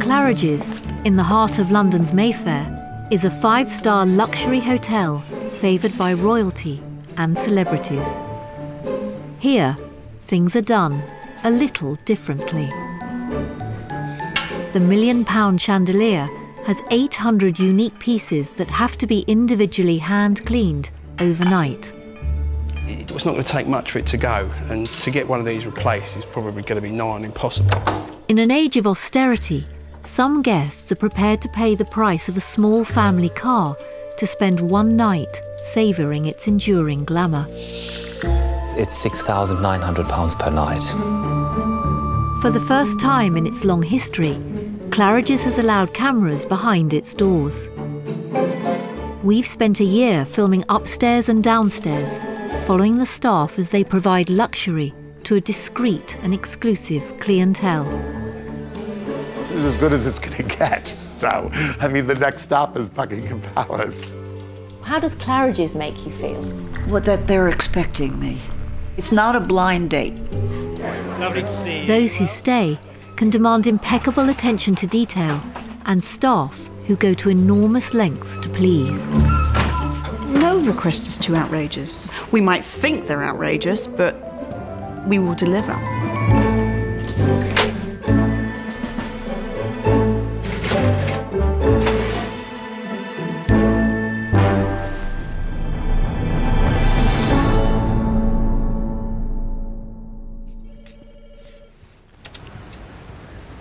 Claridges, in the heart of London's Mayfair, is a 5-star luxury hotel favoured by royalty and celebrities. Here, things are done a little differently. The £1 million chandelier has 800 unique pieces that have to be individually hand-cleaned overnight. It's not going to take much for it to go, and to get one of these replaced is probably going to be nigh on impossible. In an age of austerity, some guests are prepared to pay the price of a small family car to spend one night savouring its enduring glamour. It's £6,900 per night. For the first time in its long history, Claridges has allowed cameras behind its doors. We've spent a year filming upstairs and downstairs, following the staff as they provide luxury to a discreet and exclusive clientele. This is as good as it's going to get, so, I mean, the next stop is Buckingham Palace. How does Claridges make you feel? Well, that they're expecting me. It's not a blind date. Lovely to see you. Those who stay can demand impeccable attention to detail and staff who go to enormous lengths to please. No request is too outrageous. We might think they're outrageous, but we will deliver.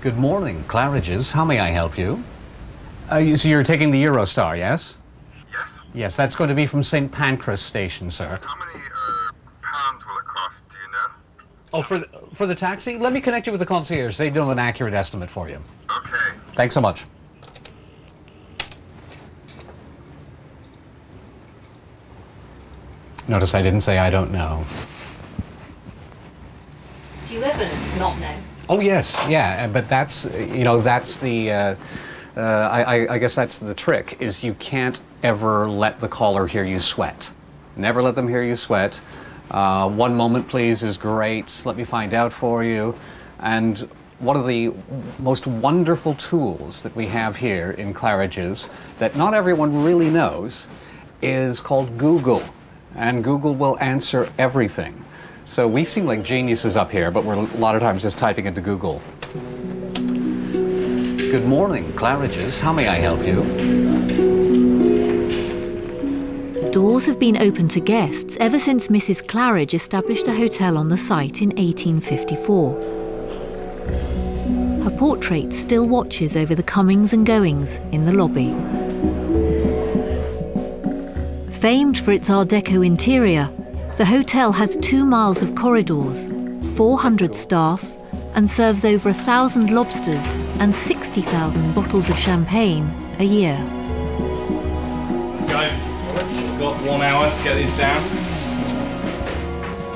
Good morning, Claridges. How may I help you? So you're taking the Eurostar, yes? Yes. Yes, that's going to be from St. Pancras Station, sir. How many pounds will it cost, do you know? Oh, for the taxi? Let me connect you with the concierge. They know an accurate estimate for you. Okay. Thanks so much. Notice I didn't say I don't know. Do you ever not know? Oh, yes, yeah, but that's, you know, that's the, I guess that's the trick, is you can't ever let the caller hear you sweat. Never let them hear you sweat. One moment, please, is great. Let me find out for you. And one of the most wonderful tools that we have here in Claridges that not everyone really knows is called Google. And Google will answer everything. So we seem like geniuses up here, but we're a lot of times just typing into Google. Good morning, Claridges. How may I help you? Doors have been open to guests ever since Mrs. Claridge established a hotel on the site in 1854. Her portrait still watches over the comings and goings in the lobby. Famed for its Art Deco interior, the hotel has 2 miles of corridors, 400 staff, and serves over 1,000 lobsters and 60,000 bottles of champagne a year. Let's go. We've got 1 hour to get these down.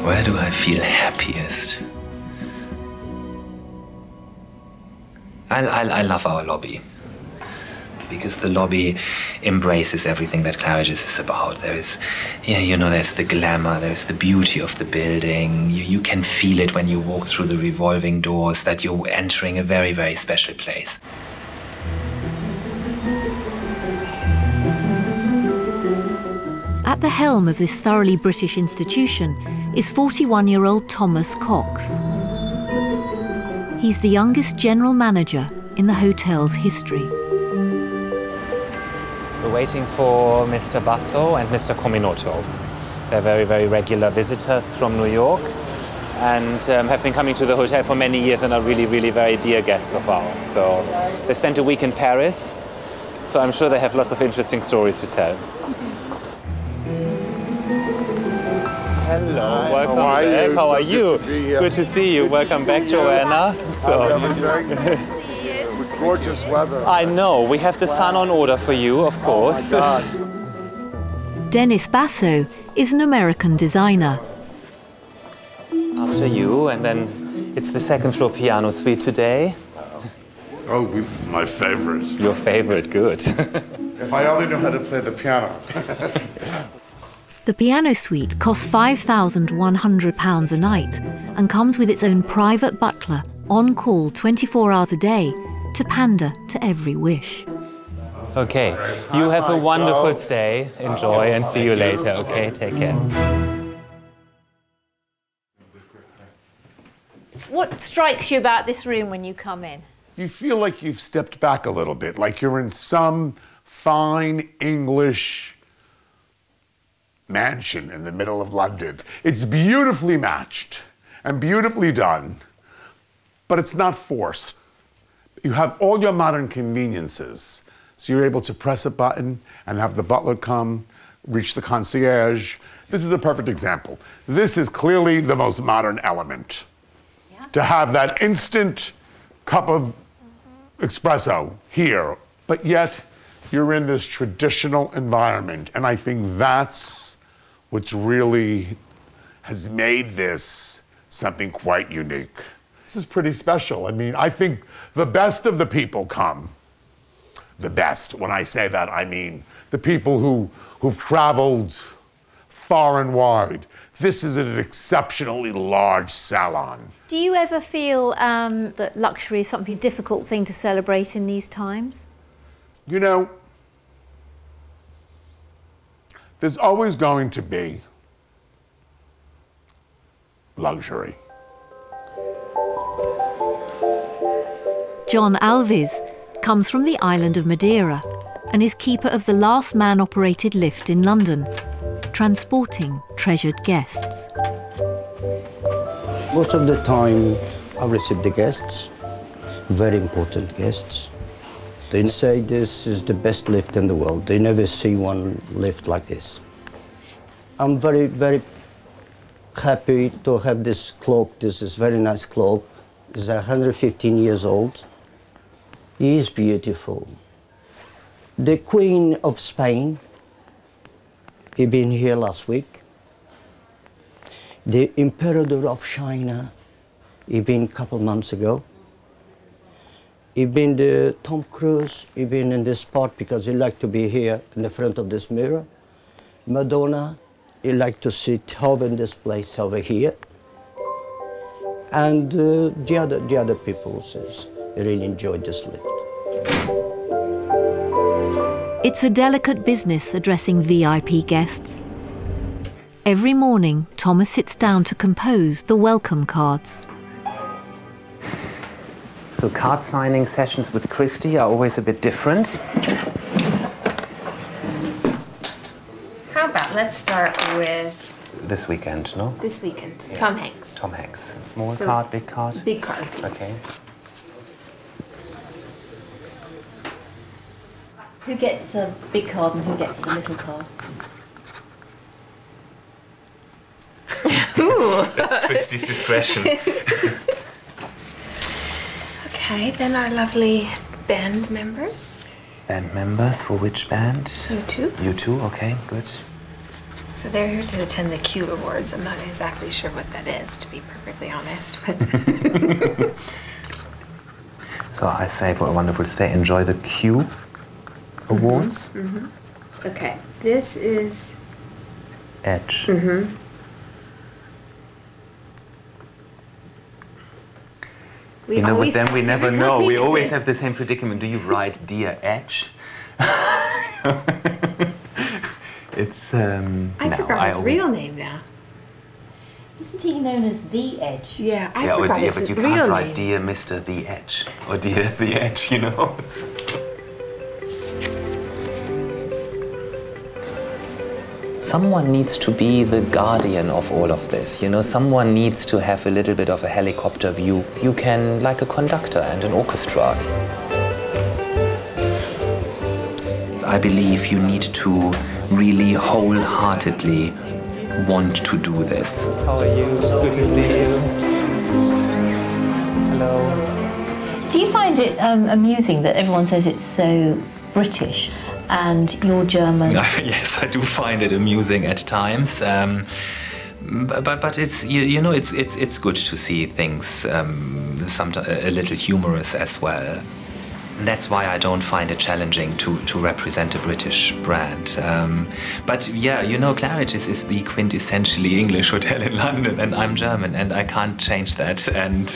Where do I feel happiest? I love our lobby, because the lobby embraces everything that Claridges is about. There is, yeah, you know, there's the glamour, there's the beauty of the building. You can feel it when you walk through the revolving doors that you're entering a very, very special place. At the helm of this thoroughly British institution is 41-year-old Thomas Cox. He's the youngest general manager in the hotel's history. We're waiting for Mr. Basso and Mr. Cominoto. They're very, very regular visitors from New York and have been coming to the hotel for many years and are really, really very dear guests of ours. So they spent a week in Paris, so I'm sure they have lots of interesting stories to tell. Hello, hi, welcome back. How are you? Good to see you. Welcome back, Joanna. How's everything? Gorgeous weather. I know. We have the sun on order for you, of course. Oh my God. Dennis Basso is an American designer. After you, and then it's the second floor piano suite today. Oh, my favorite. Your favorite, good. If I only knew how to play the piano. The piano suite costs £5,100 a night and comes with its own private butler on call 24 hours a day to pander to every wish. Okay, you have a wonderful stay. Enjoy and see you later. Okay, take care. What strikes you about this room when you come in? You feel like you've stepped back a little bit, like you're in some fine English mansion in the middle of London. It's beautifully matched and beautifully done, but it's not forced. You have all your modern conveniences. So you're able to press a button and have the butler come, reach the concierge. This is a perfect example. This is clearly the most modern element. Yeah. To have that instant cup of espresso here, but yet you're in this traditional environment. And I think that's what's really has made this something quite unique. This is pretty special. I mean, I think the best of the people come. The best. When I say that, I mean the people who've traveled far and wide. This is an exceptionally large salon. Do you ever feel that luxury is something difficult thing to celebrate in these times? You know, there's always going to be luxury. John Alves comes from the island of Madeira and is keeper of the last man-operated lift in London, transporting treasured guests. Most of the time, I receive the guests, very important guests. They say this is the best lift in the world. They never see one lift like this. I'm very, very happy to have this clock. This is a very nice clock. It's 115 years old. It is beautiful. The Queen of Spain, he been here last week. The Emperor of China, he been a couple months ago. He been the Tom Cruise, he been in this spot because he like to be here in the front of this mirror. Madonna, he like to sit over in this place over here. And the other people says they really enjoyed this lift. It's a delicate business addressing VIP guests. Every morning, Thomas sits down to compose the welcome cards. So card signing sessions with Christy are always a bit different. How about let's start with... This weekend, no? This weekend. Yeah. Tom Hanks. Tom Hanks. Small card, big card? Big card, please. Okay. Who gets a big card and who gets a little card? Ooh. That's Christy's discretion. Okay, then our lovely band members. Band members for which band? U2. U2, okay, good. So they're here to attend the Q Awards. I'm not exactly sure what that is, to be perfectly honest. But So I say for a wonderful stay, enjoy the Q Awards. Okay, this is... Edge. You know, but then we never know. We always have the same predicament. Do you write Dear Edge? It's, I forgot his real name now. Isn't he known as The Edge? Yeah, I forgot his real name. But you can't write Dear Mr. The Edge or Dear The Edge, you know. Someone needs to be the guardian of all of this, you know, someone needs to have a little bit of a helicopter view. You can, like a conductor and an orchestra. I believe you need to really wholeheartedly want to do this. How are you? Good to see you. Hello. Do you find it amusing that everyone says it's so British and you're German? Yes, I do find it amusing at times. But it's you know it's good to see things sometimes a little humorous as well. That's why I don't find it challenging to represent a British brand. But yeah, you know, Claridges is the quintessentially English hotel in London, and I'm German, and I can't change that. And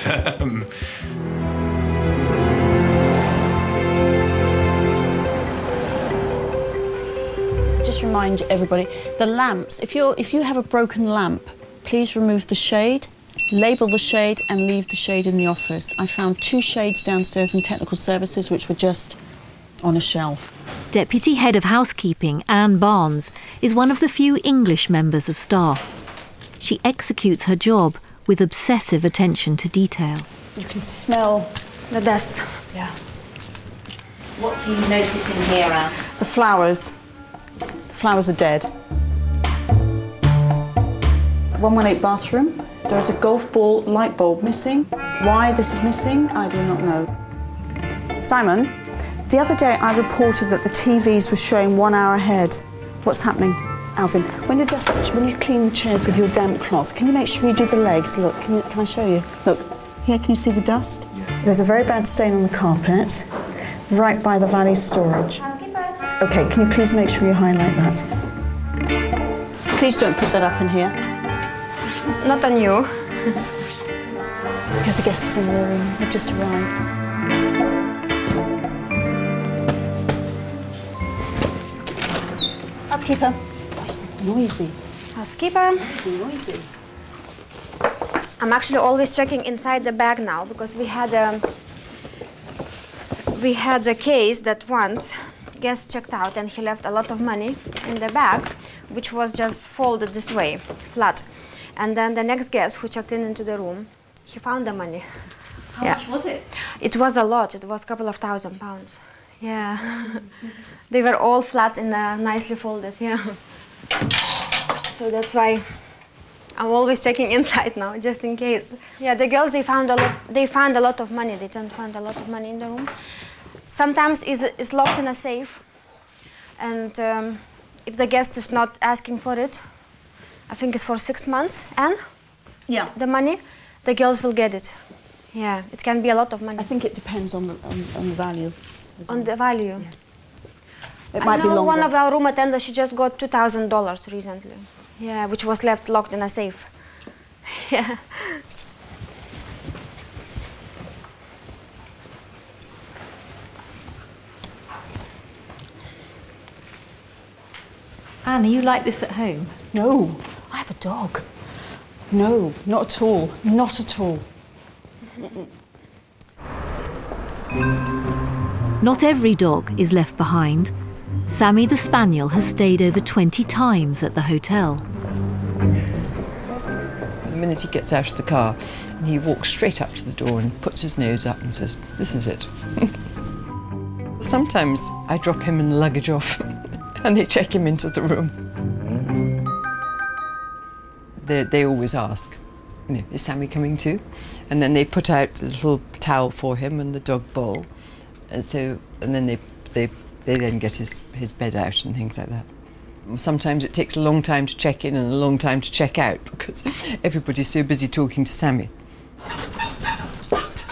just remind everybody, the lamps, if you have a broken lamp, please remove the shade, label the shade and leave the shade in the office. I found 2 shades downstairs in technical services which were just on a shelf. Deputy Head of Housekeeping, Anne Barnes, is one of the few English members of staff. She executes her job with obsessive attention to detail. You can smell the dust. Yeah. What do you notice in here, Anne? The flowers. The flowers are dead. 118 bathroom. There is a golf ball light bulb missing. Why this is missing, I do not know. Simon, the other day I reported that the TVs were showing 1 hour ahead. What's happening, Alvin? When you clean the chairs with your damp cloth, can you make sure you do the legs? Look, can I show you? Look, here, can you see the dust? Yeah. There's a very bad stain on the carpet, right by the valet storage. Okay, can you please make sure you highlight that? Please don't put that up in here. Not on you. Because the guests are in the room. They've just arrived. Housekeeper. Noisy. Housekeeper. Noisy. I'm actually always checking inside the bag now because we had a case that once guest checked out and he left a lot of money in the bag, which was just folded this way, flat. And then the next guest who checked into the room, he found the money. How much was it? It was a lot. It was a couple of £1,000. Yeah. They were all flat and nicely folded, yeah. So that's why I'm always checking inside now, just in case. Yeah, the girls, they found a lot of money. They don't find a lot of money in the room. Sometimes it's locked in a safe. And if the guest is not asking for it, I think it's for 6 months, and yeah, the money, the girls will get it. Yeah, it can be a lot of money. I think it depends on the value. On the value. Yeah. It might be longer. One of our room attendants, she just got $2,000 recently. Yeah, which was left locked in a safe. Yeah. Anne, are you like this at home? No, I have a dog. No, not at all. Not at all. Not every dog is left behind. Sammy the Spaniel has stayed over 20 times at the hotel. The minute he gets out of the car, he walks straight up to the door and puts his nose up and says, "This is it." Sometimes I drop him and the luggage off and they check him into the room. They always ask, you know, "Is Sammy coming too?" And then they put out the little towel for him and the dog bowl. And then they then get his bed out and things like that. Sometimes it takes a long time to check in and a long time to check out because everybody's so busy talking to Sammy.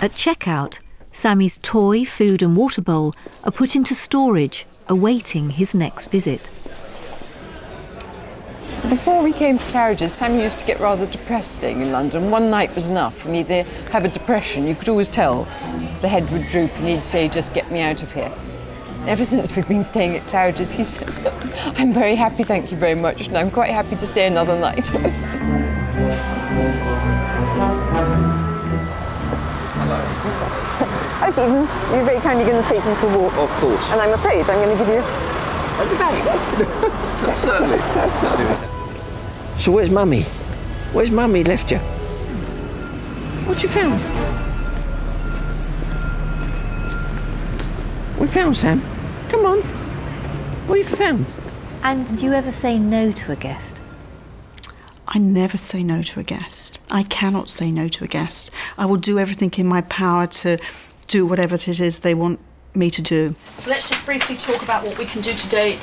At checkout, Sammy's toy, food and water bowl are put into storage, awaiting his next visit. Before we came to Claridges, Sammy used to get rather depressed staying in London. One night was enough, and he'd have a depression. You could always tell. The head would droop, and he'd say, "Just get me out of here." Ever since we've been staying at Claridges, he says, "I'm very happy, thank you very much, and I'm quite happy to stay another night." Hello. Hi, Stephen. You're very kindly going to take me for a walk. Of course. And I'm afraid I'm going to give you the bag. Certainly. So where's Mummy? Where's Mummy left you? What you found? We found Sam. Come on. What have you found? And do you ever say no to a guest? I never say no to a guest. I cannot say no to a guest. I will do everything in my power to do whatever it is they want me to do. So let's just briefly talk about what we can do today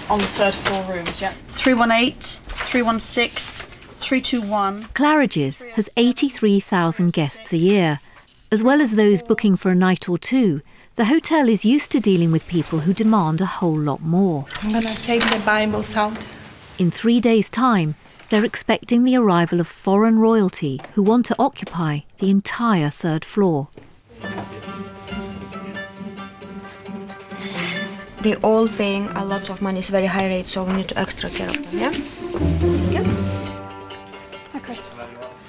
on the third floor rooms, yeah? 318, 316, 321. Claridges has 83,000 guests a year. As well as those booking for a night or two, the hotel is used to dealing with people who demand a whole lot more. I'm going to take the Bibles out. In 3 days' time, they're expecting the arrival of foreign royalty who want to occupy the entire third floor. They all paying a lot of money. It's very high rate, so we need to extra care of them, yeah? Thank you. Hi, Chris.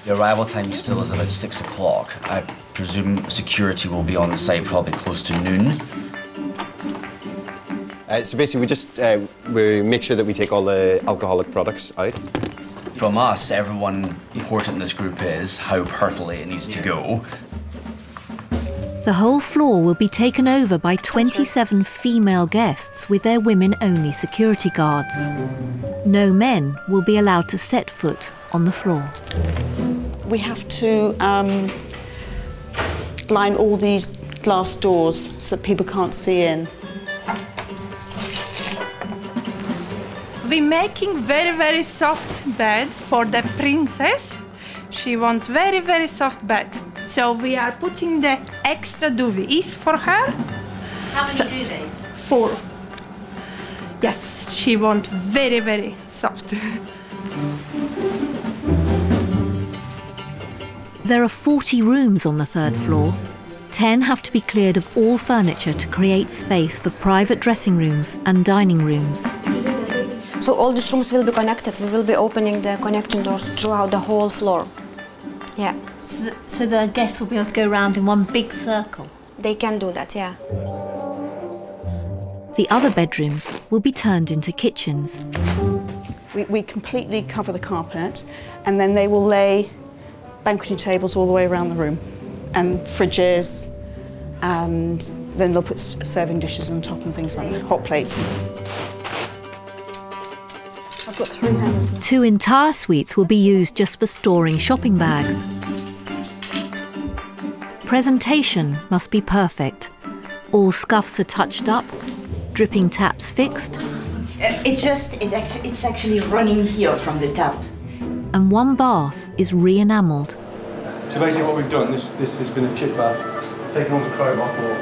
The arrival time still is about 6 o'clock. I presume security will be on the site probably close to noon. So basically, we make sure that we take all the alcoholic products out. From us, everyone important in this group is how perfectly it needs to go. The whole floor will be taken over by 27 female guests with their women-only security guards. No men will be allowed to set foot on the floor. We have to line all these glass doors so that people can't see in. We're making very, very soft bed for the princess. She wants very, very soft bed. So we are putting the extra duvets for her. How many duvets? 4. Yes, she wants very, very soft. There are 40 rooms on the 3rd floor. 10 have to be cleared of all furniture to create space for private dressing rooms and dining rooms. So all these rooms will be connected. We will be opening the connecting doors throughout the whole floor. Yeah. So the guests will be able to go around in one big circle? They can do that, yeah. The other bedrooms will be turned into kitchens. We completely cover the carpet, and then they will lay banqueting tables all the way around the room, and fridges, and then they'll put serving dishes on top and things like that, hot plates. I've got 3 hangers left. 2 entire suites will be used just for storing shopping bags. Presentation must be perfect. All scuffs are touched up, dripping taps fixed. It's actually running here from the tap. And one bath is re-enamelled. So basically what we've done, this has been a chip bath, taken all the chrome off or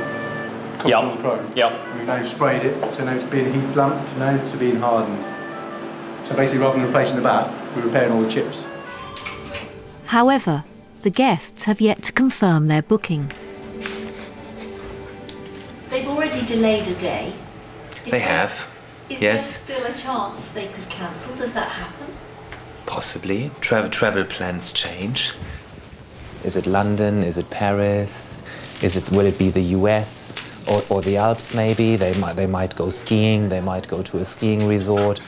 cut all the chrome. We've now sprayed it, so now it's being heat lamped now to being hardened. So basically rather than replacing the bath, we're repairing all the chips. However, the guests have yet to confirm their booking. They've already delayed a day. They have. Is Yes. there still a chance they could cancel? Does that happen? Possibly. Travel plans change. Is it London? Is it Paris? Will it be the US or the Alps maybe? They might go skiing. They might go to a skiing resort.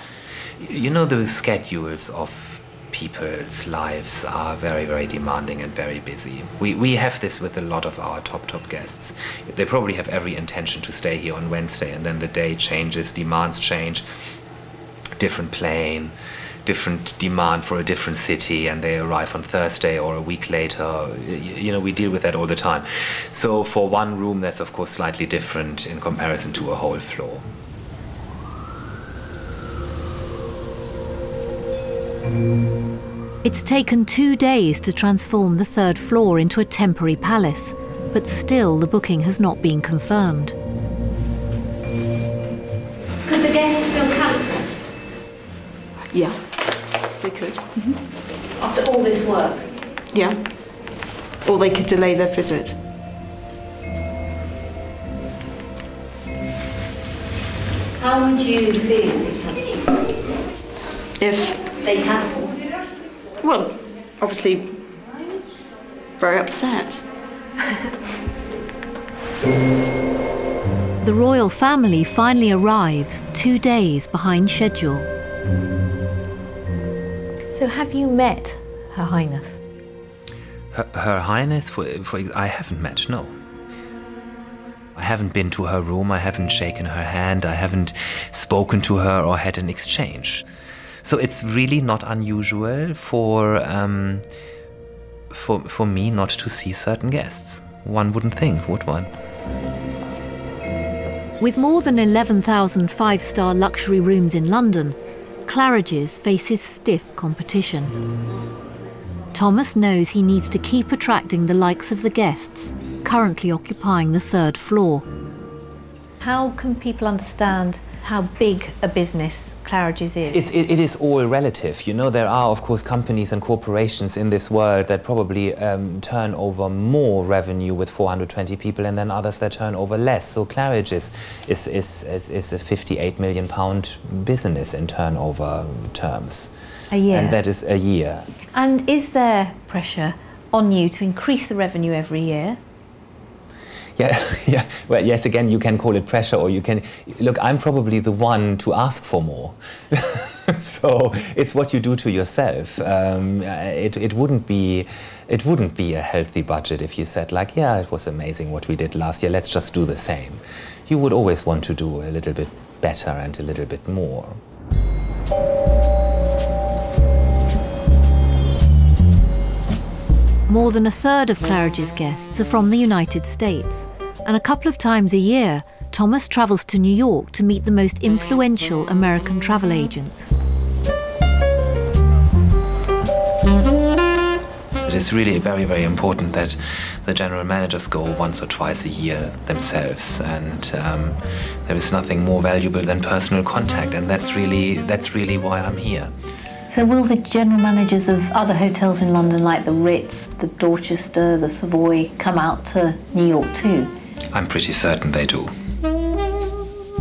You know, the schedules of people's lives are very, very demanding and very busy. We have this with a lot of our top guests. They probably have every intention to stay here on Wednesday, and then the day changes, demands change, different plane, different demand for a different city, and they arrive on Thursday or a week later. You know, we deal with that all the time. So for one room, that's of course slightly different in comparison to a whole floor. It's taken 2 days to transform the 3rd floor into a temporary palace, but still the booking has not been confirmed. Could the guests still cancel? Yeah, they could. After all this work? Yeah. Or they could delay their visit. How would you feel If they cancel? Well, obviously, very upset. The royal family finally arrives 2 days behind schedule. So have you met Her Highness? Her Highness, I haven't met, no. I haven't been to her room, I haven't shaken her hand, I haven't spoken to her or had an exchange. So it's really not unusual for me not to see certain guests. One wouldn't think, would one? With more than 11,000 five-star luxury rooms in London, Claridges faces stiff competition. Thomas knows he needs to keep attracting the likes of the guests currently occupying the 3rd floor. How can people understand how big a business Claridges is? It is all relative. You know, there are, of course, companies and corporations in this world that probably turn over more revenue with 420 people, and then others that turn over less. So Claridges is a £58 million business in turnover terms. A year? And that is a year. And is there pressure on you to increase the revenue every year? Yeah. Well, yes, again, you can call it pressure, or you can... Look, I'm probably the one to ask for more. So it's what you do to yourself. It wouldn't be a healthy budget if you said, like, yeah, it was amazing what we did last year, let's just do the same. You would always want to do a little bit better and a little bit more. More than a third of Claridge's guests are from the United States, and a couple of times a year, Thomas travels to New York to meet the most influential American travel agents. It is really very, very important that the general managers go once or twice a year themselves, and there is nothing more valuable than personal contact, and that's really why I'm here. So will the general managers of other hotels in London, like the Ritz, the Dorchester, the Savoy, come out to New York too? I'm pretty certain they do.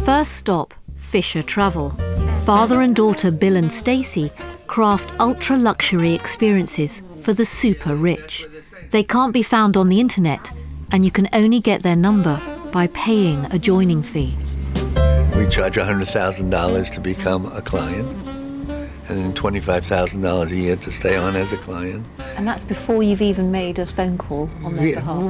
First stop, Fisher Travel. Father and daughter Bill and Stacey craft ultra-luxury experiences for the super rich. They can't be found on the internet, and you can only get their number by paying a joining fee. We charge $100,000 to become a client, and then $25,000 a year to stay on as a client. And that's before you've even made a phone call on their behalf?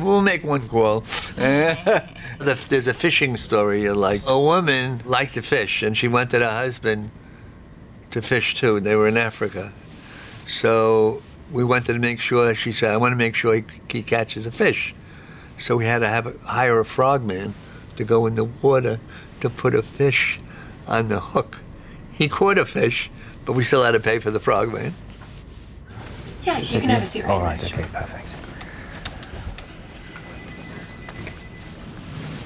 We'll make one call. There's a fishing story, like a woman liked to fish, and she wanted her husband to fish too. They were in Africa. So we wanted to make sure, she said, I want to make sure he catches a fish. So we had to hire a frogman to go in the water to put a fish on the hook. He caught a fish, but we still had to pay for the frogman. Yeah, you can have a seat right All right, there. okay, perfect.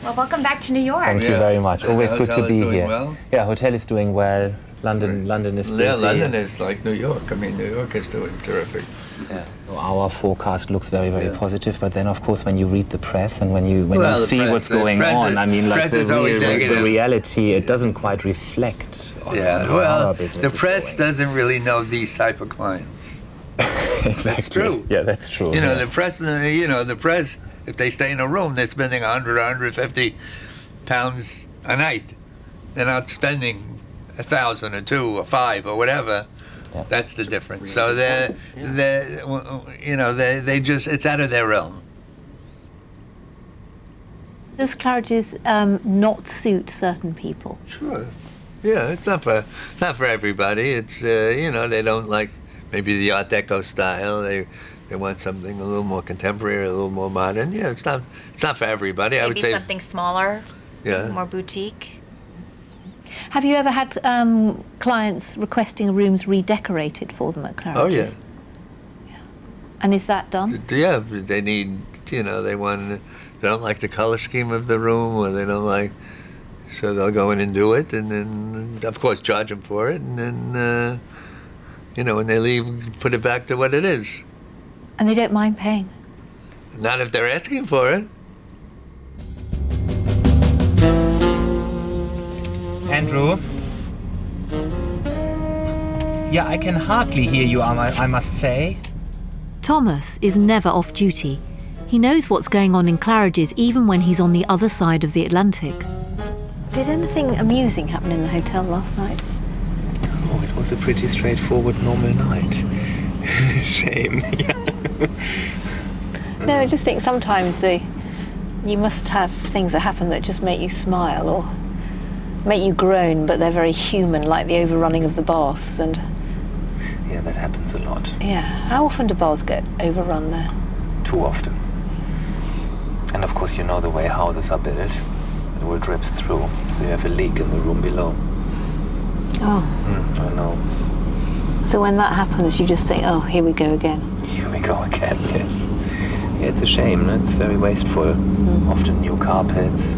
Well, welcome back to New York. Thank you very much. Always good to be here. Well. Yeah, hotel is doing well. London is busy. Yeah, London is like New York. I mean, New York is doing terrific. Yeah. Our forecast looks very, very positive, but then, of course, when you read the press and when you see what's going on, I mean, like the reality, it doesn't quite reflect on how our business the press doesn't really know these type of clients. Exactly. That's true. Yeah, that's true. You know, the press, if they stay in a room, they're spending 100, 150 pounds a night. They're not spending 1,000 or 2 or 5 or whatever. Yeah. That's the difference. So they just, it's out of their realm. Does Claridge's not suit certain people? Sure. Yeah, it's not for everybody. It's they don't like maybe the Art Deco style. They want something a little more contemporary, a little more modern. Yeah, it's not for everybody. Maybe I would say something smaller, yeah, more boutique. Have you ever had clients requesting rooms redecorated for them at Claridge's? Oh yeah. And is that done? Yeah, they need, they don't like the color scheme of the room, or they don't like, so they'll go in and do it, and then, of course, charge them for it, and then, when they leave, put it back to what it is. And they don't mind paying? Not if they're asking for it. Andrew? Yeah, I can hardly hear you, I must say. Thomas is never off duty. He knows what's going on in Claridge's even when he's on the other side of the Atlantic. Did anything amusing happen in the hotel last night? Oh, it was a pretty straightforward, normal night. Shame. No, I just think sometimes you must have things that happen that just make you smile or make you groan, but they're very human, like the overrunning of the baths and... Yeah, that happens a lot. Yeah. How often do baths get overrun there? Too often. And of course, you know the way houses are built. It all drips through, so you have a leak in the room below. Oh. I know. So when that happens, you just think, oh, here we go again. Here we go again, yes. Yeah, it's a shame. It's very wasteful. Often new carpets,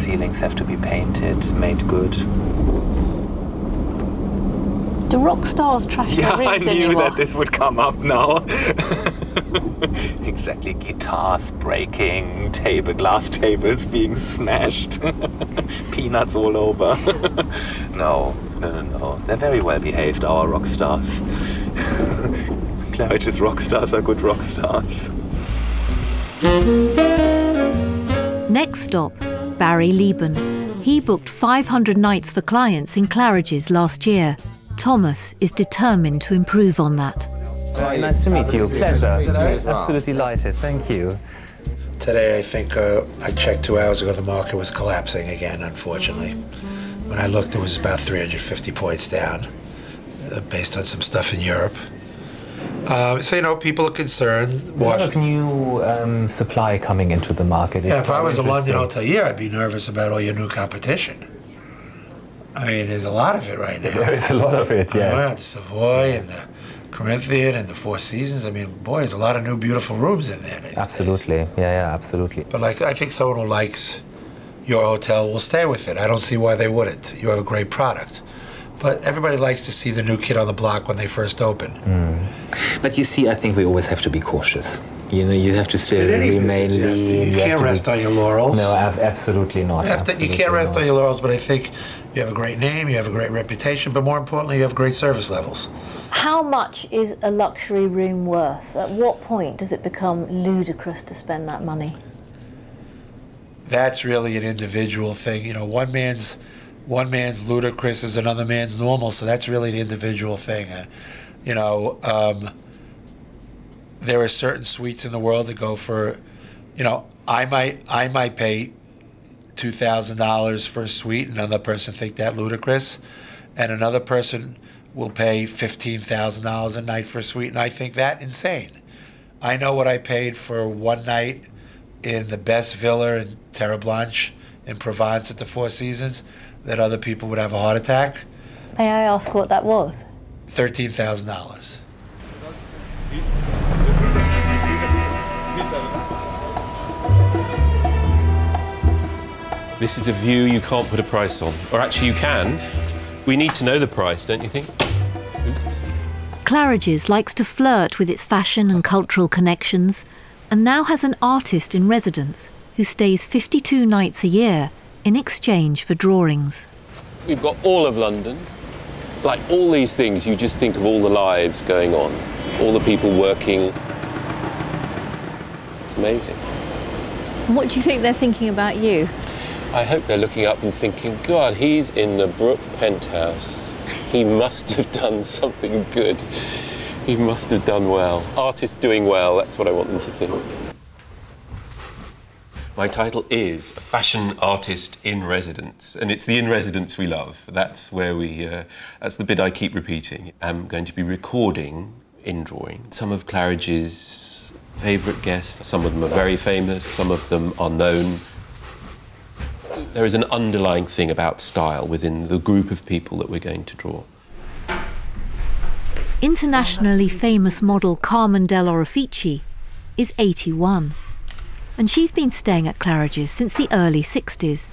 ceilings have to be painted, made good. Do rock stars trash their rooms I knew anymore? that this would come up now. Exactly, guitars breaking, glass tables being smashed, peanuts all over. No. They're very well behaved, our rock stars. Claridge's rock stars are good rock stars. Next stop, Barry Lieben. He booked 500 nights for clients in Claridge's last year. Thomas is determined to improve on that. Very nice to meet you. Pleasure. Absolutely delighted. Thank you. Today, I think I checked 2 hours ago, the market was collapsing again, unfortunately. When I looked, it was about 350 points down, based on some stuff in Europe. So, you know, people are concerned. There's a lot of new supply coming into the market. Yeah, if I was a London hotelier, I'd be nervous about all your new competition. I mean, there's a lot of it right now. There is a lot of it, yeah. Oh, yeah, the Savoy and the Corinthian and the Four Seasons. I mean, boy, there's a lot of new beautiful rooms in there. Absolutely, yeah, absolutely. But like, I think someone who likes your hotel will stay with it. I don't see why they wouldn't. You have a great product. But everybody likes to see the new kid on the block when they first open. But you see, I think we always have to be cautious. You know, you have to still remain lean. You can't rest on your laurels. No, absolutely not. You can't rest on your laurels, but I think you have a great name, you have a great reputation, but more importantly, you have great service levels. How much is a luxury room worth? At what point does it become ludicrous to spend that money? That's really an individual thing. You know, one man's ludicrous is another man's normal, so that's really the individual thing. You know, there are certain suites in the world that go for, you know, I might pay $2,000 for a suite, and another person think that ludicrous, and another person will pay $15,000 a night for a suite, and I think that insane. I know what I paid for one night in the best villa in Terre Blanche in Provence at the Four Seasons, that other people would have a heart attack. May I ask what that was? $13,000. This is a view you can't put a price on. Or actually you can. We need to know the price, don't you think? Claridges likes to flirt with its fashion and cultural connections, and now has an artist in residence who stays 52 nights a year in exchange for drawings. We've got all of London. Like all these things, you just think of all the lives going on, all the people working. It's amazing. What do you think they're thinking about you? I hope they're looking up and thinking, God, he's in the Brook penthouse. He must have done something good. He must have done well. Artists doing well, that's what I want them to think. My title is Fashion Artist in Residence, and it's the in residence we love. That's where that's the bit I keep repeating. I'm going to be recording in drawing some of Claridge's favourite guests. Some of them are very famous, some of them are known. There is an underlying thing about style within the group of people that we're going to draw. Internationally famous model Carmen Del Orefici is 81. And she's been staying at Claridge's since the early 60s.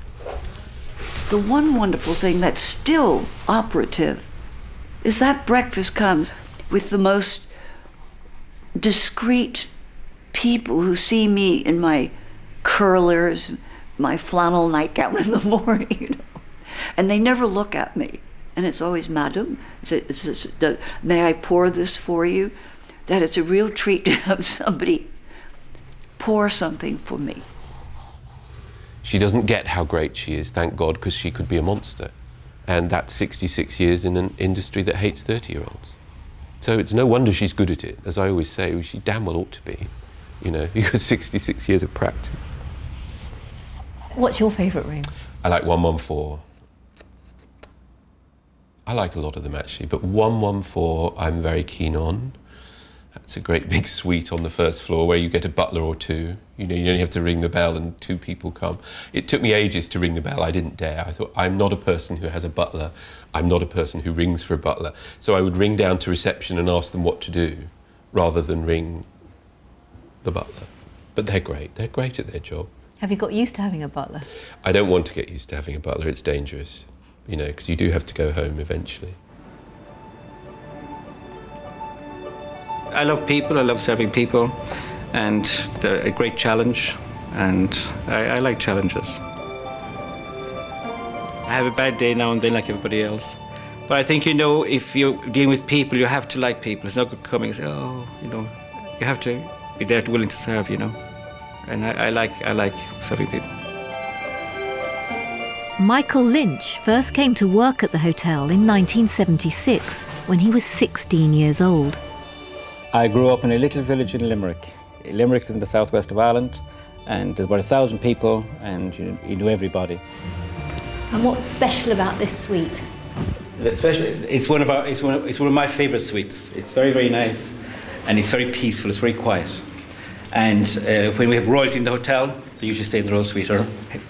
The one wonderful thing that's still operative is that breakfast comes with the most discreet people who see me in my curlers, my flannel nightgown in the morning, you know, and they never look at me. And it's always, Madam, may I pour this for you? That it's a real treat to have somebody pour something for me. She doesn't get how great she is, thank God, because she could be a monster. And that's 66 years in an industry that hates 30-year-olds. So it's no wonder she's good at it. As I always say, she damn well ought to be, you know, because 66 years of practice. What's your favourite room? I like 114. I like a lot of them, actually, but 114 I'm very keen on. That's a great big suite on the first floor where you get a butler or two. You know, you only have to ring the bell and two people come. It took me ages to ring the bell. I didn't dare. I thought, I'm not a person who has a butler. I'm not a person who rings for a butler. So I would ring down to reception and ask them what to do rather than ring the butler. But they're great. They're great at their job. Have you got used to having a butler? I don't want to get used to having a butler. It's dangerous, you know, because you do have to go home eventually. I love people, I love serving people, and they're a great challenge, and I like challenges. I have a bad day now and then like everybody else. But I think, you know, if you're dealing with people, you have to like people. It's not good coming and say, oh, you know, you have to be there, willing to serve, you know. And I like serving people. Michael Lynch first came to work at the hotel in 1976 when he was 16 years old. I grew up in a little village in Limerick. Limerick is in the southwest of Ireland, and there's about 1,000 people, and you know everybody. And what's special about this suite? It's one of my favourite suites. It's very, very nice, and it's very peaceful. It's very quiet. And when we have royalty in the hotel, they usually stay in the royal suite or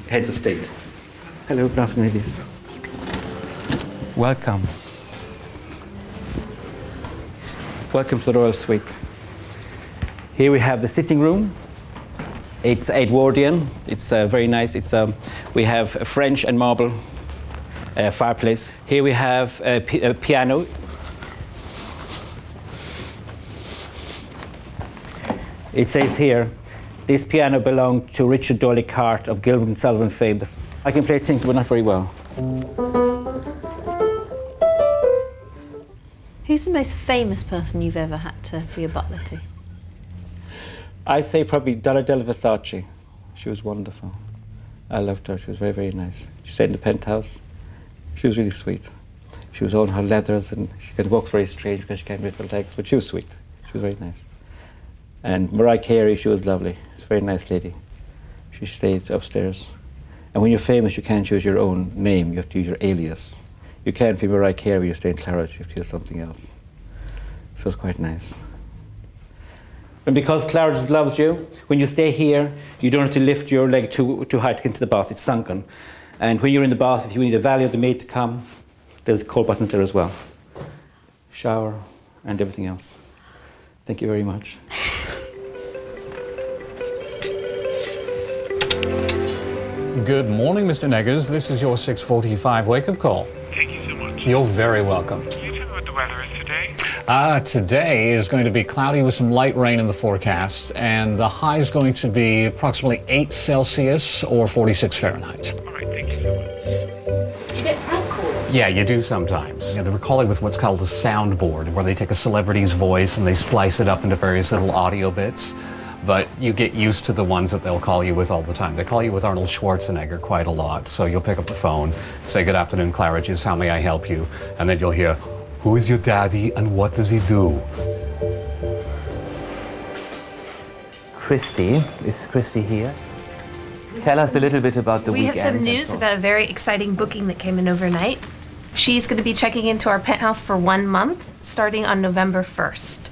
heads of state. Hello, good afternoon, ladies. Welcome. Welcome to the royal suite. Here we have the sitting room. It's Edwardian. It's very nice. We have a French and marble fireplace. Here we have a piano. It says here, this piano belonged to Richard D'Oyley Cart of Gilbert and Sullivan fame. I can play tinkle, but not very well. Who's the most famous person you've ever had to be a butler to? I'd say probably Donna Del Versace. She was wonderful. I loved her. She was very, very nice. She stayed in the penthouse. She was really sweet. She was all in her leathers, and she could walk very strange because she can't move her legs, but she was sweet. She was very nice. And Mariah Carey, she was lovely. She's a very nice lady. She stayed upstairs. And when you're famous, you can't use your own name. You have to use your alias. You can't be Mariah Carey when you stay in Claridge. You have to use something else. So it's quite nice. And because Claridge loves you, when you stay here, you don't have to lift your leg too high to get into the bath. It's sunken. And when you're in the bath, if you need a valet or the maid to come, there's cold buttons there as well. Shower and everything else. Thank you very much. Good morning, Mr. Neggers. This is your 6:45 wake-up call. Thank you so much. You're very welcome. Can you tell me what the weather is today? Today is going to be cloudy with some light rain in the forecast, and the high is going to be approximately 8 Celsius or 46 Fahrenheit. All right, thank you so much. Do you get prank calls? Yeah, you do sometimes. They recall it with what's called a soundboard, where they take a celebrity's voice and they splice it up into various little audio bits. But you get used to the ones that they'll call you with all the time. They call you with Arnold Schwarzenegger quite a lot. So you'll pick up the phone, say, "Good afternoon, Claridges, how may I help you?" And then you'll hear, "Who is your daddy and what does he do?" Christy, is Christy here? Tell us a little bit about the weekend. We have some news about a very exciting booking that came in overnight. She's going to be checking into our penthouse for 1 month, starting on November 1st.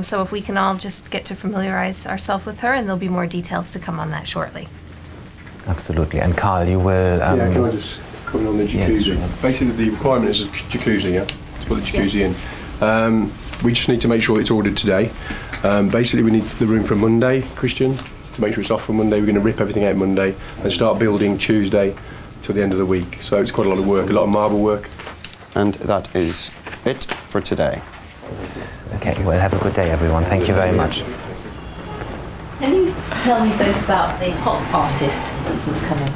So if we can all just get to familiarize ourselves with her, and there'll be more details to come on that shortly. Absolutely. And Carl, you will... yeah, can I just comment on the jacuzzi? Yes, sure. Basically, the requirement is a jacuzzi, yeah? To put the jacuzzi in. We just need to make sure it's ordered today. Basically, we need the room for Monday, Christian, to make sure it's off for Monday. We're going to rip everything out Monday and start building Tuesday till the end of the week. So it's quite a lot of work, a lot of marble work. And that is it for today. Okay, well, have a good day, everyone. Thank you very much. Can you tell me both about the hot artist who's coming?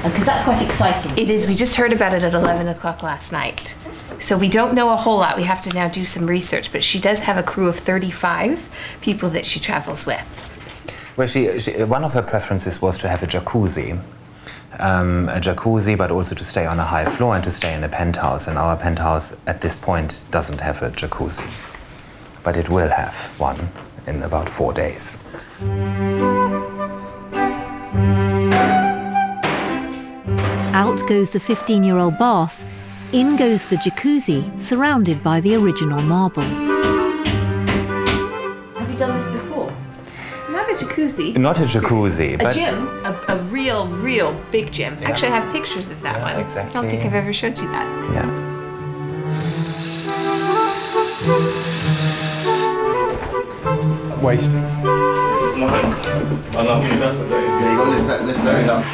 Because that's quite exciting. It is. We just heard about it at 11 o'clock last night. So we don't know a whole lot. We have to now do some research, but she does have a crew of 35 people that she travels with. Well, one of her preferences was to have a jacuzzi. But also to stay on a high floor and to stay in a penthouse. And our penthouse at this point doesn't have a jacuzzi. But it will have one in about 4 days. Out goes the 15-year-old bath, in goes the jacuzzi, surrounded by the original marble. Have you done this before? Not a jacuzzi. Not a jacuzzi, A but... gym, a real big gym. Yeah. Actually, I have pictures of that one. Exactly. I don't think I've ever showed you that. Yeah. Waste. There you go, lift that up.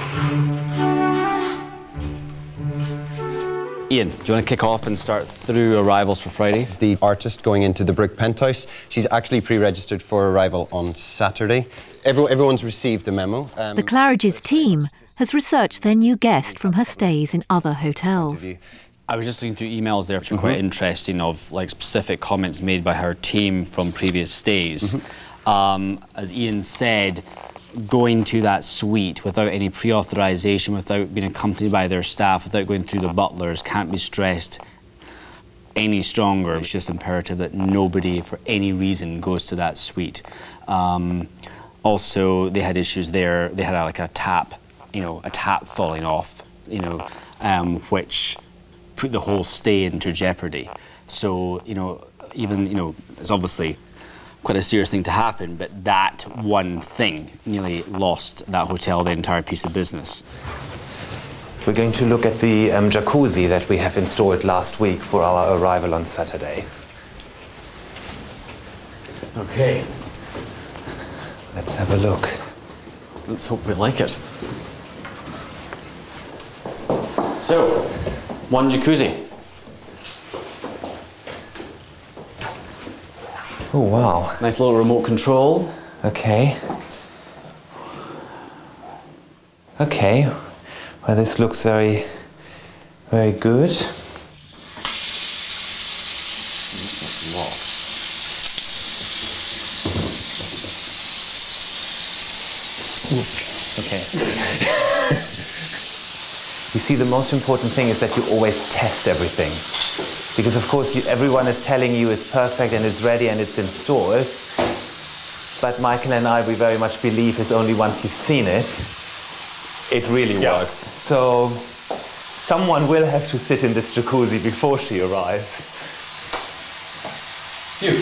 Ian, do you want to kick off and start through arrivals for Friday? The artist going into the brick penthouse. She's actually pre-registered for arrival on Saturday. Everyone's received the memo. The Claridges team has researched their new guest from her stays in other hotels. I was just looking through emails there, which are quite interesting, of like specific comments made by her team from previous stays. As Ian said, going to that suite without any pre-authorization, without being accompanied by their staff, without going through the butlers, can't be stressed any stronger. It's just imperative that nobody, for any reason, goes to that suite. Also, they had issues there. They had like a tap, a tap falling off, which put the whole stay into jeopardy. So, even, it's obviously quite a serious thing to happen, but that one thing nearly lost that hotel the entire piece of business. We're going to look at the jacuzzi that we have installed last week for our arrival on Saturday. Okay. Let's have a look. Let's hope we like it. So, one jacuzzi. Oh, wow. Nice little remote control. Okay. Okay. Well, this looks very, very good. Okay. You see, the most important thing is that you always test everything. Because of course everyone is telling you it's perfect and it's ready and it's installed. But Michael and I, we very much believe it's only once you've seen it, it really works. So someone will have to sit in this jacuzzi before she arrives. You.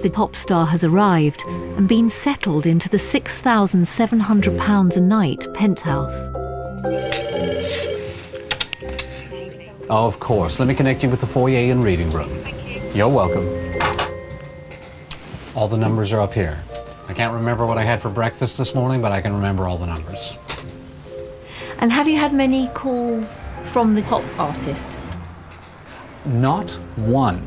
The pop star has arrived and been settled into the £6,700 a night penthouse. Of course. Let me connect you with the foyer and reading room. You're welcome. All the numbers are up here. I can't remember what I had for breakfast this morning, but I can remember all the numbers. And have you had many calls from the pop artist? Not one.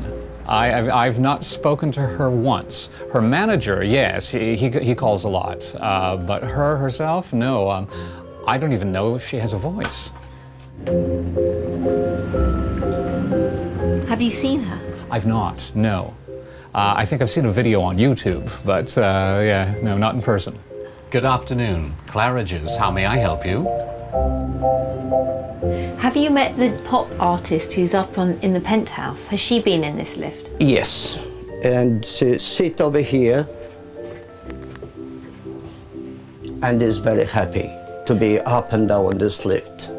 I've not spoken to her once. Her manager, yes, he calls a lot. But her herself, no. I don't even know if she has a voice. Have you seen her? I've not, no. I think I've seen a video on YouTube, but yeah, no, not in person. Good afternoon. Claridges, how may I help you? Have you met the pop artist who's up in the penthouse? Has she been in this lift? Yes, and she sit over here and is very happy to be up and down this lift.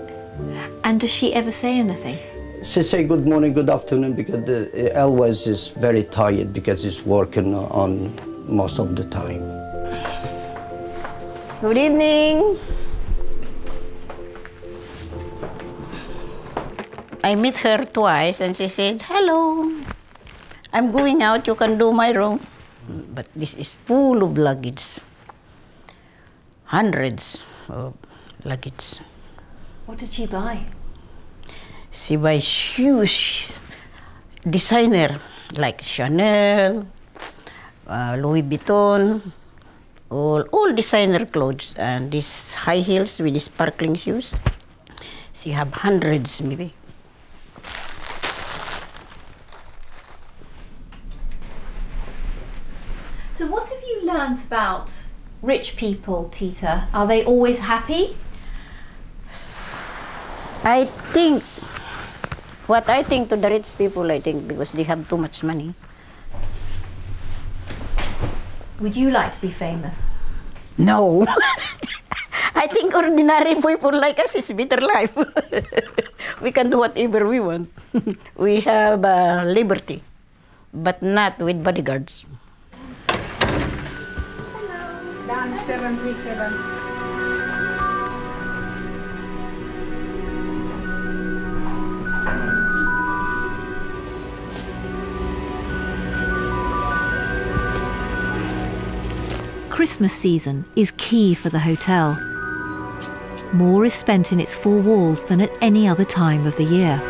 And does she ever say anything? She say good morning, good afternoon, because Elwes is very tired because he's working on most of the time. Good evening. I met her twice and she said, hello, I'm going out, you can do my room. But this is full of luggage. Hundreds of luggage. What did she buy? She buys shoes, designer, like Chanel, Louis Vuitton, all designer clothes. And these high heels with these sparkling shoes, she have hundreds maybe. So what have you learnt about rich people, Tita? Are they always happy? I think, what I think to the rich people, I think because they have too much money. Would you like to be famous? No. I think ordinary people like us is better life. We can do whatever we want. We have liberty, but not with bodyguards. Dan 737. Christmas season is key for the hotel. More is spent in its four walls than at any other time of the year.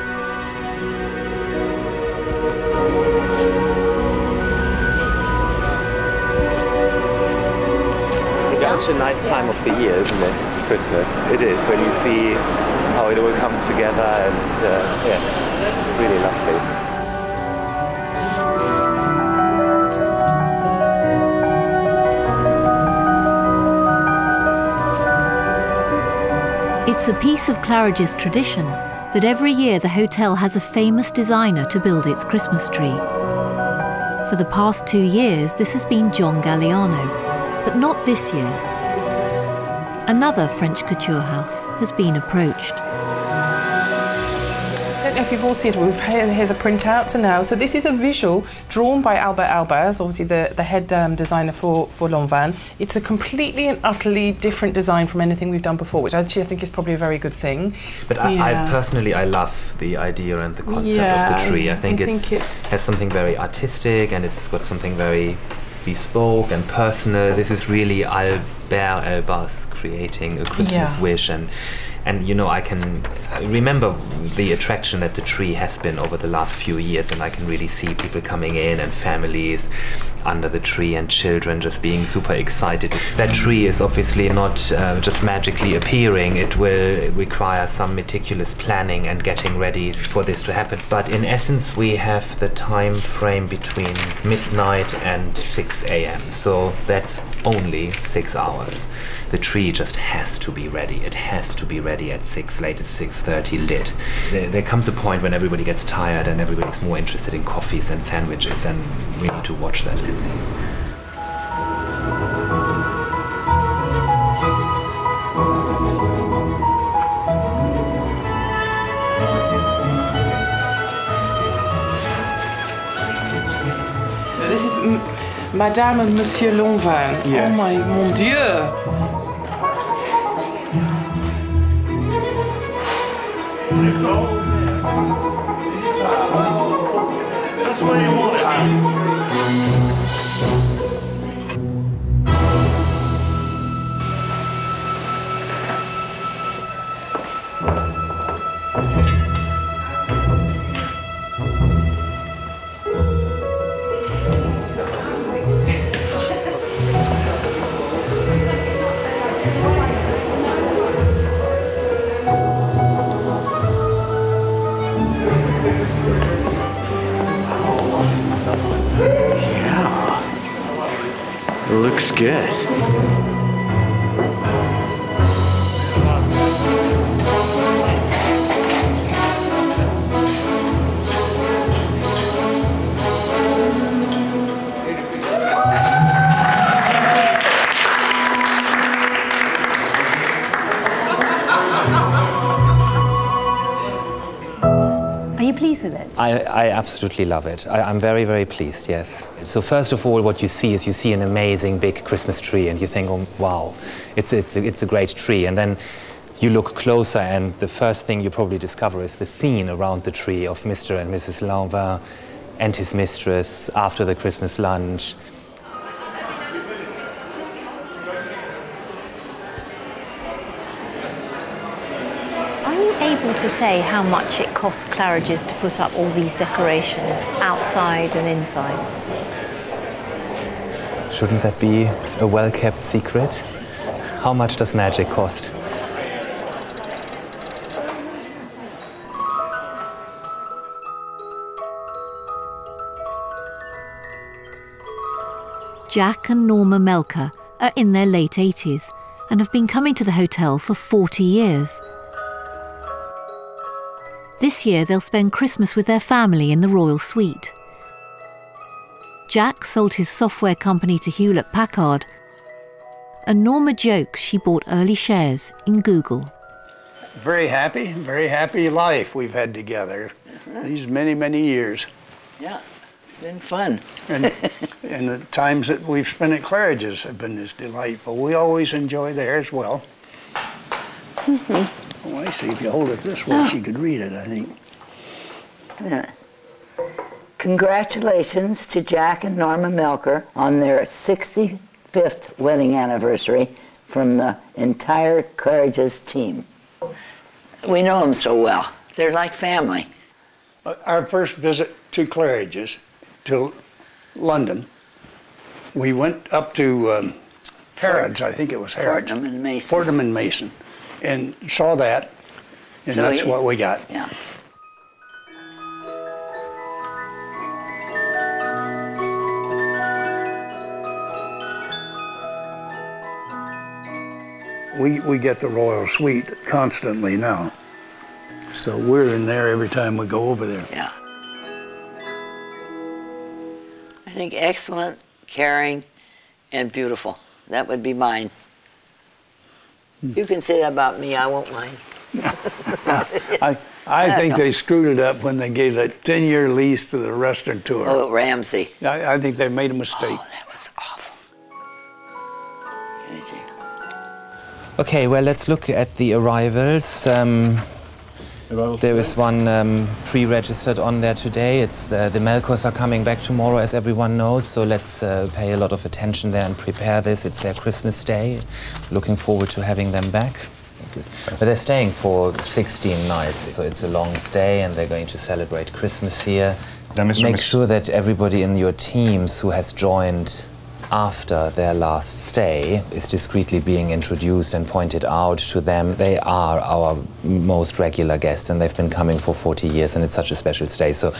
It's a nice time of the year, isn't it? Christmas. It is, when you see how it all comes together, and yeah, really lovely. It's a piece of Claridge's tradition that every year the hotel has a famous designer to build its Christmas tree. For the past 2 years, this has been John Galliano, but not this year. Another French couture house has been approached. I don't know if you've all seen it. Here's a printout to now. So this is a visual drawn by Albert Albers, obviously the head designer for Lanvin. It's a completely and utterly different design from anything we've done before, which actually I think is probably a very good thing. But I personally, I love the idea and the concept of the tree. I think it has something very artistic, and it's got something very bespoke and personal. This is really Albert Albers creating a Christmas wish, and you know, I can remember the attraction that the tree has been over the last few years, and I can really see people coming in and families under the tree and children just being super excited. That tree is obviously not just magically appearing. It will require some meticulous planning and getting ready for this to happen. But in essence, we have the time frame between midnight and 6 a.m. So that's only 6 hours. The tree just has to be ready. It has to be ready at 6, latest 6:30 lit. There comes a point when everybody gets tired and everybody's more interested in coffees and sandwiches, and we need to watch that. This is Madame and Monsieur Lanvin. Yes. Oh mon Dieu! That's where you want it. Looks good. Are you pleased with it? I absolutely love it. I'm very, very pleased, yes. So first of all, what you see is you see an amazing big Christmas tree, and you think, oh, wow, it's a great tree. And then you look closer, and the first thing you probably discover is the scene around the tree of Mr. and Mrs. Lanvin and his mistress after the Christmas lunch. Able to say how much it costs Claridges to put up all these decorations outside and inside? Shouldn't that be a well-kept secret? How much does magic cost? Jack and Norma Melker are in their late 80s and have been coming to the hotel for 40 years. This year they'll spend Christmas with their family in the Royal Suite. Jack sold his software company to Hewlett-Packard, and Norma jokes she bought early shares in Google. Very happy life we've had together these many, many years. Yeah, it's been fun. And the times that we've spent at Claridge's have been as delightful. We always enjoy there as well. Oh, I see. If you hold it this way, she could read it, I think. Yeah. Congratulations to Jack and Norma Melker on their 65th 5th wedding anniversary from the entire Claridges team. We know them so well. They're like family. Our first visit to Claridges, to London, we went up to Harrods, I think it was Harrods. Fortnum and Mason. Fortnum and Mason, and saw that, and So that's what we got. Yeah. We get the Royal Suite constantly now, so we're in there every time we go over there. Yeah. I think excellent, caring, and beautiful. That would be mine. You can say that about me, I won't mind. I think they screwed it up when they gave that 10-year lease to the restaurateur. Oh, Ramsey. I think they made a mistake. Oh, that was awful. Okay, well, let's look at the arrivals. There is one pre-registered on there today. It's the Melkors are coming back tomorrow, as everyone knows, so let's pay a lot of attention there and prepare this. It's their Christmas day. Looking forward to having them back. Good. But they're staying for 16 nights, so it's a long stay, and they're going to celebrate Christmas here. Make sure that everybody in your teams who has joined after their last stay is discreetly being introduced and pointed out to them. They are our most regular guests, and they've been coming for 40 years, and it's such a special stay, so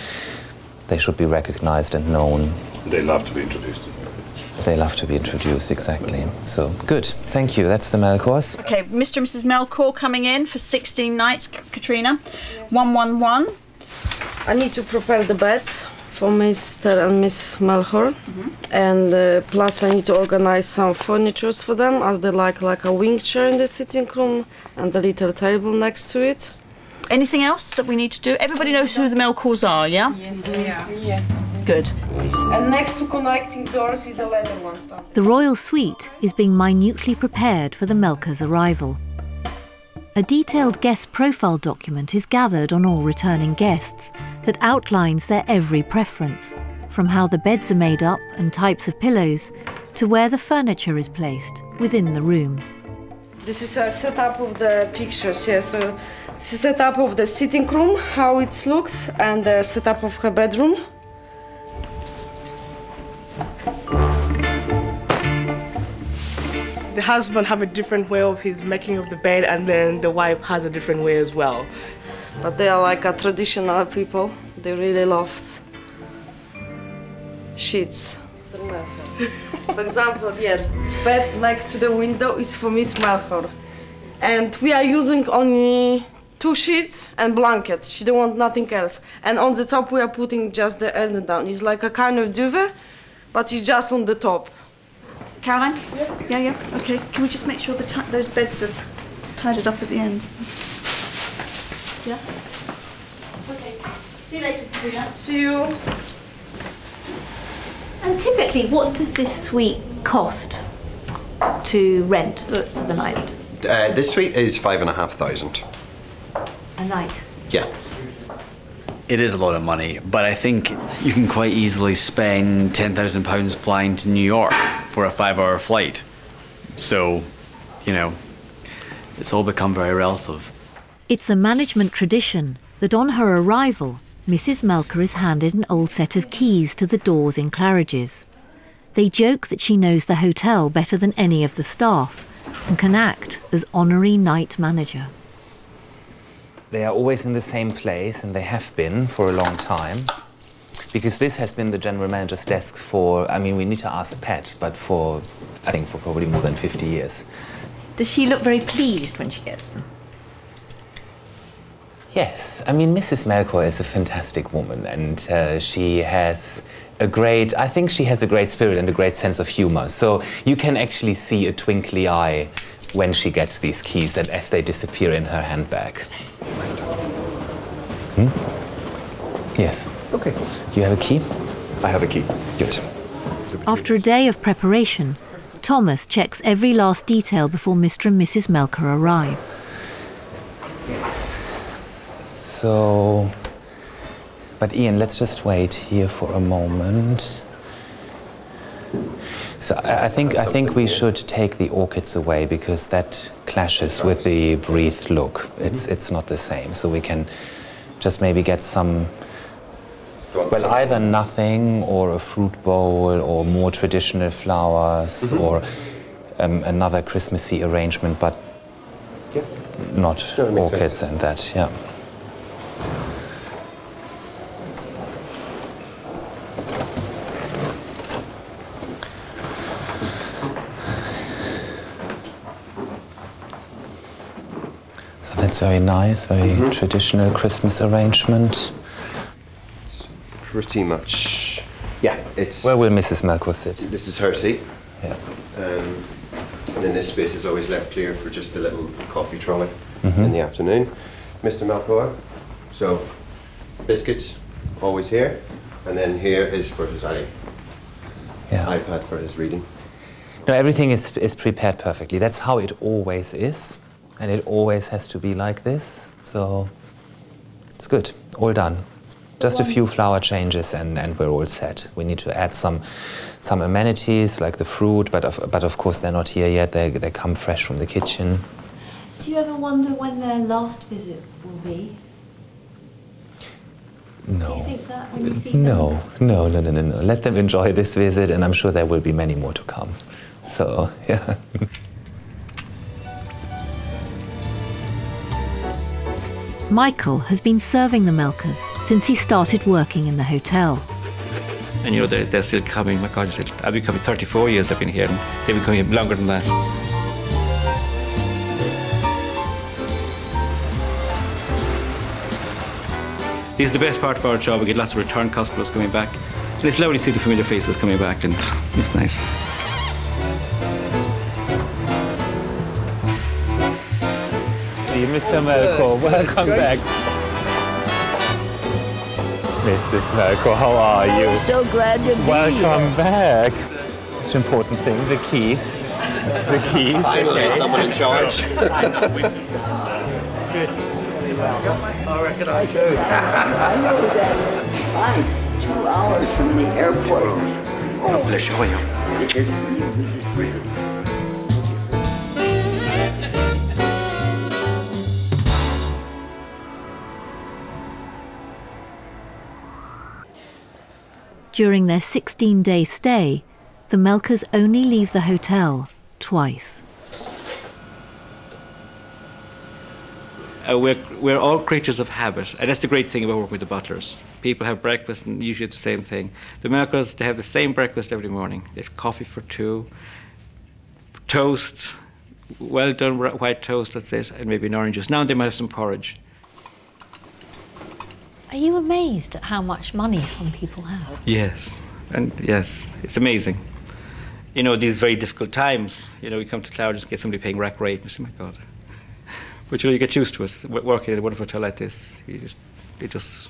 they should be recognized and known. They love to be introduced. They love to be introduced, exactly. So, good. Thank you. That's the Melkors. Okay, Mr. and Mrs. Melkor coming in for 16 nights. Katrina, 111. I need to prepare the beds for Mr. and Miss Melkor, and plus I need to organize some furniture for them, as they like a wing chair in the sitting room and a little table next to it. Anything else that we need to do? Everybody knows who the Melkors are, yeah? Yes. Yeah. Good. And next to connecting doors is a leather one stuff. The royal suite is being minutely prepared for the Melkors' arrival. A detailed guest profile document is gathered on all returning guests that outlines their every preference, from how the beds are made up and types of pillows, to where the furniture is placed within the room. This is a setup of the pictures here. So this is a setup of the sitting room, how it looks, and the setup of her bedroom. The husband have a different way of his making of the bed, and then the wife has a different way as well. But they are like a traditional people. They really love sheets. For example, bed next to the window is for Miss Melkor. And we are using only 2 sheets and blankets. She don't want nothing else. And on the top we are putting just the elder down. It's like a kind of duvet, but it's just on the top. Caroline? Yes. Yeah. Okay. Can we just make sure those beds are tidied up at the end? Yeah. Okay. See you later, Katrina. See you. And typically, what does this suite cost to rent for the night? This suite is 5,500. A night? Yeah. It is a lot of money, but I think you can quite easily spend £10,000 flying to New York for a 5-hour flight. So, you know, it's all become very relative. It's a management tradition that on her arrival, Mrs. Melkor is handed an old set of keys to the doors in Claridges. They joke that she knows the hotel better than any of the staff and can act as honorary night manager. They are always in the same place, and they have been for a long time. Because this has been the general manager's desk for, I mean, we need to ask Pat, but I think for probably more than 50 years. Does she look very pleased when she gets them? Yes, I mean, Mrs. Melkor is a fantastic woman, and she has I think she has a great spirit and a great sense of humor. So you can actually see a twinkly eye when she gets these keys and as they disappear in her handbag. Yes. Okay. You have a key? I have a key. Good. After a day of preparation, Thomas checks every last detail before Mr. and Mrs. Melkor arrive. So, but Ian, let's just wait here for a moment. So I think we should take the orchids away because that clashes with the wreath look. It's not the same. So we can just maybe get some, well, either nothing or a fruit bowl or more traditional flowers or another Christmassy arrangement, but not orchids and that, yeah. That's very nice, very traditional Christmas arrangement. Pretty much, yeah, it's... Where will Mrs. Melkor sit? This is her seat. Yeah. And then this space is always left clear for just a little coffee trolley in the afternoon. Mr. Melkor, so biscuits, always here. And then here is for his iPad for his reading. No, everything is prepared perfectly. That's how it always is. And it always has to be like this, so it's good, all done. Just a few flower changes and we're all set. We need to add some amenities like the fruit, but of course they're not here yet. They come fresh from the kitchen. Do you ever wonder when their last visit will be? No. Do you think that when you see them? No. Let them enjoy this visit, and I'm sure there will be many more to come. So, yeah. Michael has been serving the Melkers since he started working in the hotel. And you know, they're still coming. My God, I've been coming 34 years I've been here, and they've been coming longer than that. This is the best part of our job. We get lots of return customers coming back. So it's lovely to see the familiar faces coming back, and it's nice. Mr. Melkor, welcome back. Mrs. Melkor, how are you? So glad you're here. Welcome back. Most important thing, the keys. The keys. Finally, someone in charge. Good. I recognize you. I know that. 2 hours from the airport. God bless you. How are you? Good to see you. Good to see you. During their 16-day stay, the Melkers only leave the hotel twice. We're all creatures of habit, and that's the great thing about working with the butlers. People have breakfast and usually the same thing. The Melkers, they have the same breakfast every morning. They have coffee for 2, toast, well done white toast, let's say, and maybe an orange juice. Now they might have some porridge. Are you amazed at how much money some people have? Yes, and yes, it's amazing. You know, these very difficult times, you know, you come to Claridge and get somebody paying rack rate, and you say, my God. But you know, you get used to it. Working in a wonderful hotel like this, it just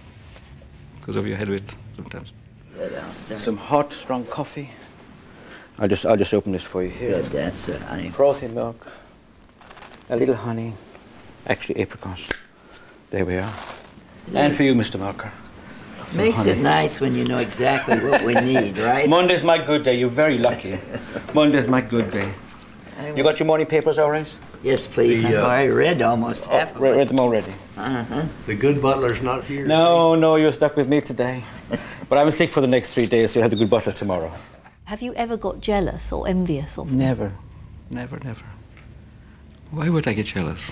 goes over your head with it sometimes. Some hot, strong coffee. I'll just open this for you here. Good, that's it. Frothy milk, a little honey, actually apricots. There we are. And for you, Mr. Melkor. Makes it nice when you know exactly what we need, right? Monday's my good day. You're very lucky. Monday's my good day. You got your morning papers, all right? Yes, please. I've already read almost half of it. Read them already. The good butler's not here. No, you're stuck with me today. But I'm sick for the next 3 days, so you'll have the good butler tomorrow. Have you ever got jealous or envious of them? Never. Why would I get jealous?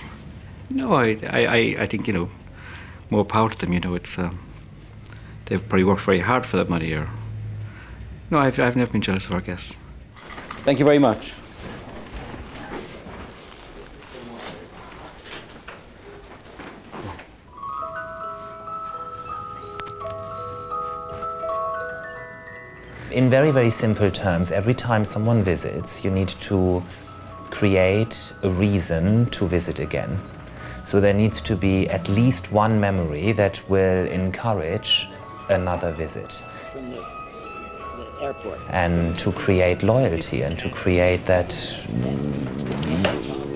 No, I think, you know, more power to them, you know, it's, they've probably worked very hard for that money, or... No, I've never been jealous of our guests. Thank you very much. In very, very simple terms, every time someone visits, you need to create a reason to visit again. So there needs to be at least one memory that will encourage another visit. From the airport. And to create loyalty and to create that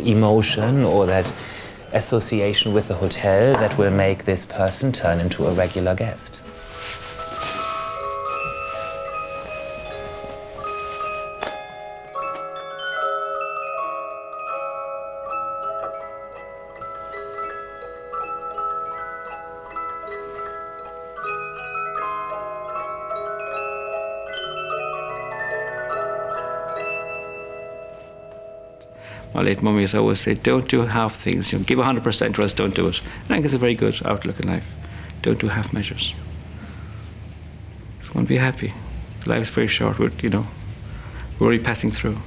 emotion or that association with the hotel that will make this person turn into a regular guest. My late mummy used to always say, don't do half things. You know, give 100% or else don't do it. And I think it's a very good outlook in life. Don't do half measures. Just want to be happy. Life's very short. We're only passing through.